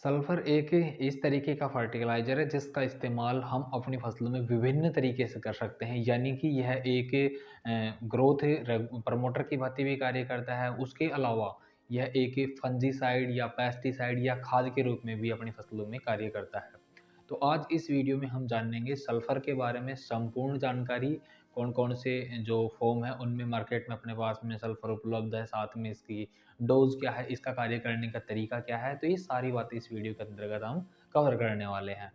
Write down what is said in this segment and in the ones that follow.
Sulphur एक इस तरीके का फर्टिलाइज़र है जिसका इस्तेमाल हम अपनी फसलों में विभिन्न तरीके से कर सकते हैं। यानी कि यह एक ग्रोथ प्रमोटर की भांति भी कार्य करता है। उसके अलावा यह एक फंजीसाइड या पेस्टिसाइड या खाद के रूप में भी अपनी फसलों में कार्य करता है। तो आज इस वीडियो में हम जानेंगे सल्फर के बारे में संपूर्ण जानकारी, कौन-कौन से जो फ़ॉर्म हैं उनमें मार्केट में अपने पास में सल्फर उपलब्ध है, साथ में इसकी डोज़ क्या है, इसका कार्य करने का तरीका क्या है, तो ये सारी बातें इस वीडियो के अंतर्गत हम कवर करने वाले हैं।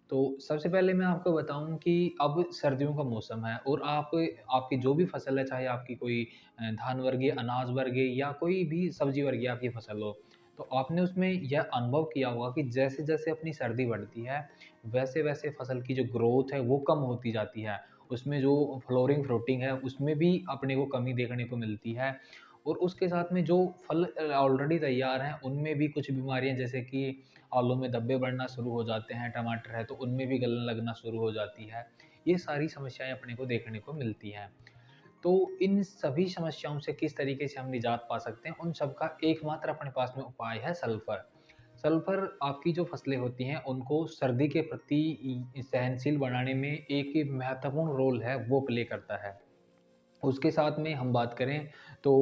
तो सबसे पहले मैं आपको बताऊँ कि अब सर्दियों का मौसम है और आपकी जो भी फसल है, चाहे आपकी कोई धान वर्गीय, अनाज वर्गीय या कोई भी सब्ज़ी वर्गीय आपकी फसल हो, तो आपने उसमें यह अनुभव किया होगा कि जैसे-जैसे अपनी सर्दी बढ़ती है, वैसे-वैसे फसल की जो ग्रोथ है, वो कम होती जाती है। उसमें जो फ्लोरिंग फ्रूटिंग है, उसमें भी अपने को कमी देखने को मिलती है और उसके साथ में जो फल ऑलरेडी तैयार हैं, उनमें भी कुछ बीमारियाँ जैसे कि आलू में धब्बे बढ़ना शुरू हो जाते हैं, टमाटर है तो उनमें भी गलन लगना शुरू हो जाती है। ये सारी समस्याएँ अपने को देखने को मिलती हैं। तो इन सभी समस्याओं से किस तरीके से हम निजात पा सकते हैं, उन सब का एकमात्र अपने पास में उपाय है सल्फर। सल्फर आपकी जो फसलें होती हैं, उनको सर्दी के प्रति सहनशील बनाने में एक महत्वपूर्ण रोल है, वो प्ले करता है। उसके साथ में हम बात करें तो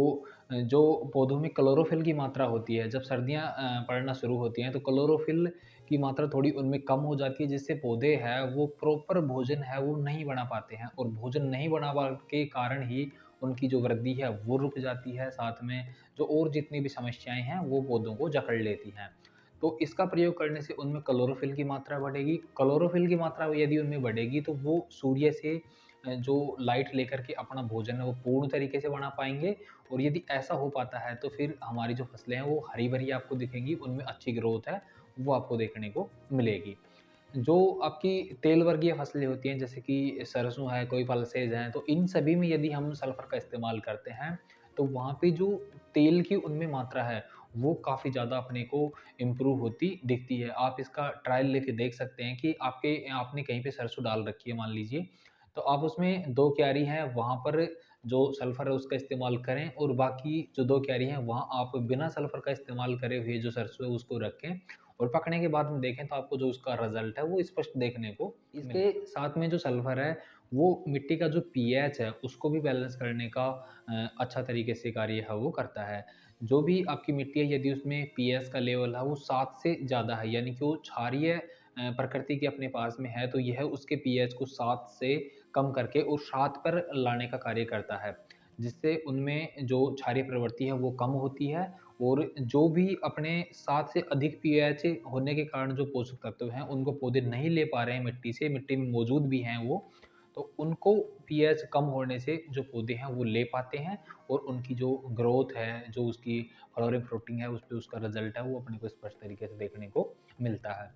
जो पौधों में क्लोरोफिल की मात्रा होती है, जब सर्दियाँ पड़ना शुरू होती हैं, तो क्लोरोफिल की मात्रा थोड़ी उनमें कम हो जाती है, जिससे पौधे हैं, वो प्रॉपर भोजन है, वो नहीं बना पाते हैं और भोजन नहीं बना पा के कारण ही उनकी जो वृद्धि है, वो रुक जाती है। साथ में जो और जितनी भी समस्याएँ हैं, वो पौधों को जकड़ लेती हैं। तो इसका प्रयोग करने से उनमें क्लोरोफिल की मात्रा बढ़ेगी। क्लोरोफिल की मात्रा यदि उनमें बढ़ेगी, तो वो सूर्य से जो लाइट लेकर के अपना भोजन है वो पूर्ण तरीके से बना पाएँगे और यदि ऐसा हो पाता है तो फिर हमारी जो फसलें हैं वो हरी-भरी आपको दिखेंगी, उनमें अच्छी ग्रोथ है, वो आपको देखने को मिलेगी। जो आपकी तेल वर्गीय फसलें होती हैं जैसे कि सरसों है, कोई पल्सेज़ हैं, तो इन सभी में यदि हम सल्फ़र का इस्तेमाल करते हैं, तो वहाँ पे जो तेल की उनमें मात्रा है, वो काफ़ी ज़्यादा अपने को इम्प्रूव होती दिखती है। आप इसका ट्रायल लेके देख सकते हैं कि आपने कहीं पे सरसों डाल रखी है मान लीजिए, तो आप उसमें 2 क्यारी हैं, वहाँ पर जो सल्फ़र है उसका इस्तेमाल करें और बाकी जो 2 क्यारी हैं, वहाँ आप बिना सल्फ़र का इस्तेमाल करे हुए जो सरसों है उसको रखें और पकने के बाद में देखें तो आपको जो उसका रिज़ल्ट है वो स्पष्ट देखने को इसके साथ में जो सल्फ़र है, वो मिट्टी का जो पीएच है उसको भी बैलेंस करने का अच्छा तरीके से कार्य है वो करता है। जो भी आपकी मिट्टी है यदि उसमें पीएच का लेवल है वो 7 से ज़्यादा है यानी कि वो क्षारीय प्रकृति के अपने पास में है तो यह उसके पीएच को 7 से कम करके और 7 पर लाने का कार्य करता है। जिससे उनमें जो क्षारीय प्रवृत्ति है वो कम होती है और जो भी अपने 7 से अधिक पीएच होने के कारण जो पोषक तत्व हैं, उनको पौधे नहीं ले पा रहे हैं मिट्टी से, मिट्टी में मौजूद भी हैं वो, तो उनको पीएच कम होने से जो पौधे हैं वो ले पाते हैं और उनकी जो ग्रोथ है, जो उसकी फ्लावरिंग फ्रूटिंग है, उसपे उसका रिज़ल्ट है वो अपने को स्पष्ट तरीके से देखने को मिलता है।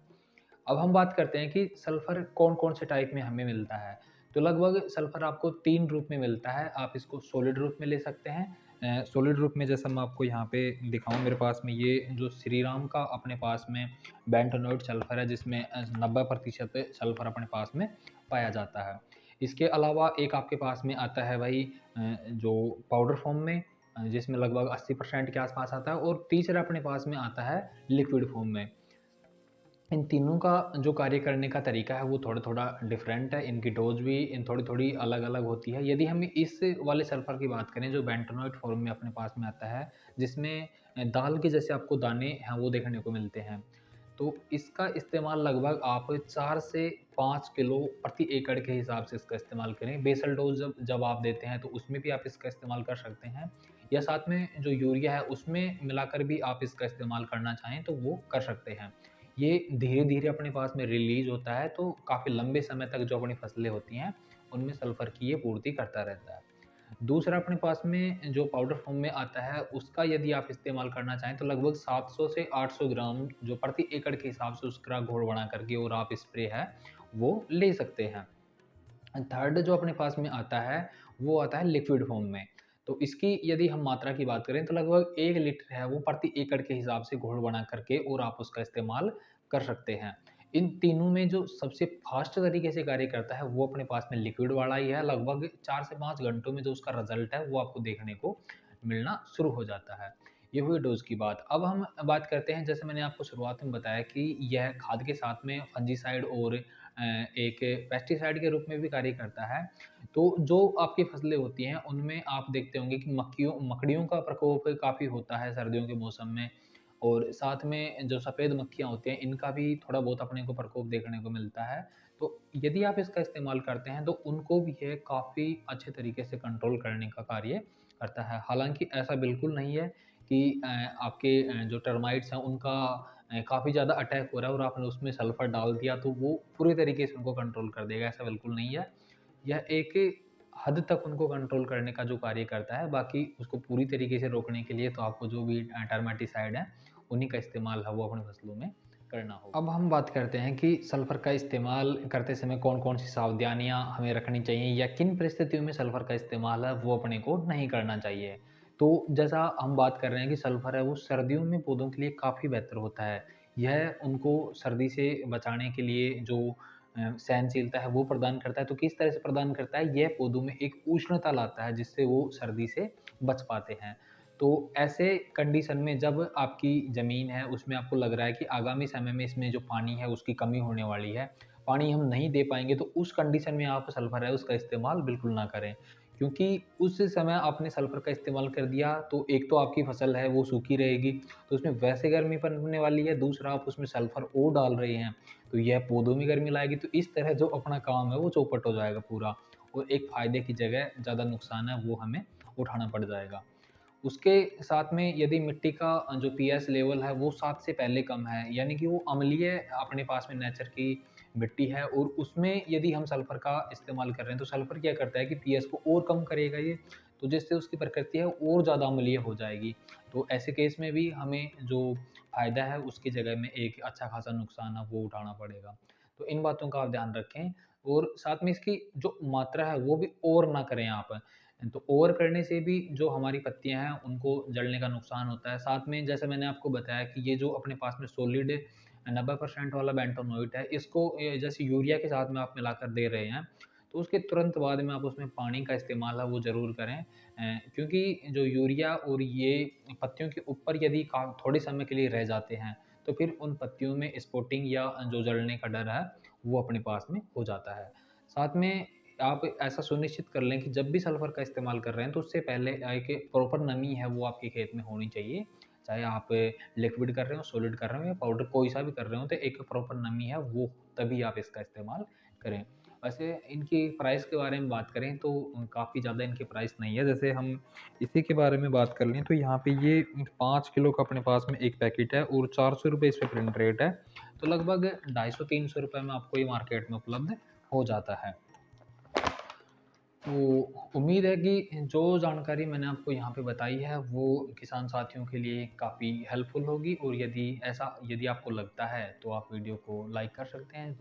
अब हम बात करते हैं कि सल्फ़र कौन-कौन से टाइप में हमें मिलता है। तो लगभग सल्फ़र आपको 3 रूप में मिलता है। आप इसको सॉलिड रूप में ले सकते हैं। सॉलिड रूप में जैसा मैं आपको यहाँ पे दिखाऊँ मेरे पास में ये जो श्रीराम का अपने पास में बेंटोनोइट सल्फ़र है जिसमें 90% सल्फ़र अपने पास में पाया जाता है। इसके अलावा एक आपके पास में आता है भाई जो पाउडर फ़ॉर्म में जिसमें लगभग 80% के आस-पास आता है और तीसरा अपने पास में आता है लिक्विड फ़ॉर्म में। इन तीनों का जो कार्य करने का तरीका है वो थोड़ा-थोड़ा डिफरेंट है, इनकी डोज़ भी इन थोड़ी-थोड़ी अलग-अलग होती है। यदि हम इस वाले सल्फ़र की बात करें जो बेंटोनॉइड फ़ॉर्म में अपने पास में आता है, जिसमें दाल के जैसे आपको दाने हैं वो देखने को मिलते हैं। तो इसका इस्तेमाल लगभग आप 4 से 5 किलो प्रति एकड़ के हिसाब से इसका इस्तेमाल करें। बेसल डोज़ जब जब आप देते हैं तो उसमें भी आप इसका इस्तेमाल कर सकते हैं या साथ में जो यूरिया है उसमें मिलाकर भी आप इसका इस्तेमाल करना चाहें तो वो कर सकते हैं। ये धीरे-धीरे अपने पास में रिलीज़ होता है, तो काफ़ी लंबे समय तक जो अपनी फसलें होती हैं, उनमें सल्फ़र की ये पूर्ति करता रहता है। दूसरा अपने पास में जो पाउडर फ़ॉर्म में आता है, उसका यदि आप इस्तेमाल करना चाहें, तो लगभग 700 से 800 ग्राम जो प्रति एकड़ के हिसाब से उसका घोल बना करके और आप स्प्रे है, वो ले सकते हैं। थर्ड जो अपने पास में आता है, वो आता है लिक्विड फ़ॉर्म में। तो इसकी यदि हम मात्रा की बात करें तो लगभग 1 लीटर है वो प्रति एकड़ के हिसाब से घोल बना करके और आप उसका इस्तेमाल कर सकते हैं। इन तीनों में जो सबसे फ़ास्ट तरीके से कार्य करता है वो अपने पास में लिक्विड वाला ही है। लगभग 4 से 5 घंटों में जो उसका रिज़ल्ट है वो आपको देखने को मिलना शुरू हो जाता है। ये हुई डोज़ की बात। अब हम बात करते हैं, जैसे मैंने आपको शुरुआत में बताया कि यह खाद के साथ में फंजीसाइड और एक पेस्टिसाइड के रूप में भी कार्य करता है। तो जो आपकी फसलें होती हैं, उनमें आप देखते होंगे कि मकड़ियों का प्रकोप काफ़ी होता है सर्दियों के मौसम में, और साथ में जो सफ़ेद मक्खियाँ होती हैं, इनका भी थोड़ा बहुत अपने को प्रकोप देखने को मिलता है। तो यदि आप इसका इस्तेमाल करते हैं, तो उनको भी ये काफ़ी अच्छे तरीके से कंट्रोल करने का कार्य करता है। हालाँकि ऐसा बिल्कुल नहीं है कि आपके जो टर्माइट्स हैं उनका काफ़ी ज़्यादा अटैक हो रहा है और आपने उसमें सल्फ़र डाल दिया तो वो पूरे तरीके से उनको कंट्रोल कर देगा, ऐसा बिल्कुल नहीं है। यह एक हद तक उनको कंट्रोल करने का जो कार्य करता है, बाकी उसको पूरी तरीके से रोकने के लिए तो आपको जो भी टर्माटिसाइड है, उन्हीं का इस्तेमाल है वो अपनी फसलों में करना होगा। अब हम बात करते हैं कि सल्फ़र का इस्तेमाल करते समय कौन-कौन सी सावधानियाँ हमें रखनी चाहिए या किन परिस्थितियों में सल्फ़र का इस्तेमाल है वो अपने को नहीं करना चाहिए। तो जैसा हम बात कर रहे हैं कि सल्फ़र है वो सर्दियों में पौधों के लिए काफ़ी बेहतर होता है। यह उनको सर्दी से बचाने के लिए जो सहनशीलता है वो प्रदान करता है। तो किस तरह से प्रदान करता है? यह पौधों में एक उष्णता लाता है जिससे वो सर्दी से बच पाते हैं। तो ऐसे कंडीशन में जब आपकी ज़मीन है उसमें आपको लग रहा है कि आगामी समय में इसमें जो पानी है उसकी कमी होने वाली है, पानी हम नहीं दे पाएँगे, तो उस कंडीशन में आप सल्फ़र है उसका इस्तेमाल बिल्कुल ना करें। क्योंकि उस समय आपने सल्फ़र का इस्तेमाल कर दिया तो एक तो आपकी फसल है वो सूखी रहेगी, तो उसमें वैसे गर्मी पनपने वाली है, दूसरा आप उसमें सल्फ़र और डाल रहे हैं, तो यह पौधों में गर्मी लाएगी, तो इस तरह जो अपना काम है वो चौपट हो जाएगा पूरा, और एक फ़ायदे की जगह ज़्यादा नुकसान है वो हमें उठाना पड़ जाएगा। उसके साथ में यदि मिट्टी का जो पीएच लेवल है वो 7 से पहले कम है, यानी कि वो अम्लीय अपने पास में नेचर की मिट्टी है और उसमें यदि हम सल्फ़र का इस्तेमाल कर रहे हैं, तो सल्फ़र क्या करता है कि पीएच को और कम करेगा ये, तो जिससे उसकी प्रकृति है और ज़्यादा अम्लीय हो जाएगी। तो ऐसे केस में भी हमें जो फ़ायदा है उसकी जगह में एक अच्छा खासा नुकसान है वो उठाना पड़ेगा। तो इन बातों का आप ध्यान रखें और साथ में इसकी जो मात्रा है वो भी ओवर ना करें आप। तो ओवर करने से भी जो हमारी पत्तियाँ हैं, उनको जलने का नुकसान होता है। साथ में जैसे मैंने आपको बताया कि ये जो अपने पास में सॉलिड 90% वाला बेंटोनोइट है, इसको जैसे यूरिया के साथ में आप मिलाकर दे रहे हैं, तो उसके तुरंत बाद में आप उसमें पानी का इस्तेमाल है वो ज़रूर करें। क्योंकि जो यूरिया और ये पत्तियों के ऊपर यदि का थोड़े समय के लिए रह जाते हैं, तो फिर उन पत्तियों में स्पॉटिंग या जो जलने का डर है, वो अपने पास में हो जाता है। साथ में आप ऐसा सुनिश्चित कर लें कि जब भी सल्फ़र का इस्तेमाल कर रहे हैं, तो उससे पहले एक प्रॉपर नमी है वो आपके खेत में होनी चाहिए। चाहे आप लिक्विड कर रहे हो, सॉलिड कर रहे हो या पाउडर कोई सा भी कर रहे हो, तो एक प्रॉपर नमी है वो तभी आप इसका इस्तेमाल करें। वैसे इनकी प्राइस के बारे में बात करें तो काफ़ी ज़्यादा इनकी प्राइस नहीं है। जैसे हम इसी के बारे में बात कर लें तो यहाँ पे ये 5 किलो का अपने पास में एक पैकेट है और ₹400 इस पे प्रिंट रेट है। तो लगभग ₹250-300 में आपको ये मार्केट में उपलब्ध हो जाता है। तो उम्मीद है कि जो जानकारी मैंने आपको यहाँ पे बताई है वो किसान साथियों के लिए काफ़ी हेल्पफुल होगी, और यदि आपको लगता है तो आप वीडियो को लाइक कर सकते हैं।